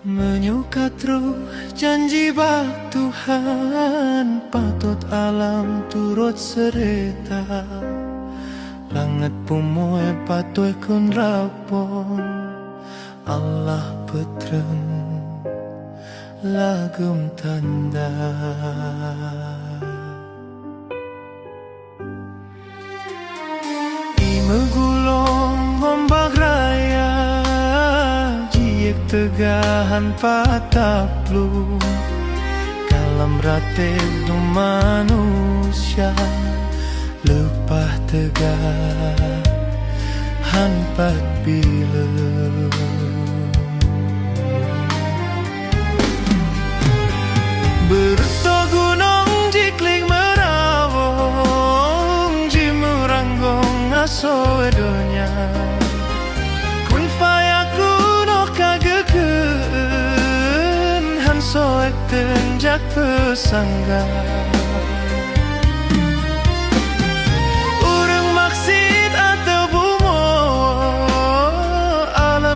Menyuka truh janji bak Tuhan, patut alam turut serta. Langit pumoy patoy kun rapon, Allah petren lagum tanda. Imegulong ombak raya, jiek tegahan pataplu. Kalam rate du manusia, lepah tegah hanpat bila. Berto gunung jikling merawong, jimuranggong aso edonya. Kun fayaku no kageken, han soek tenjak pesangga.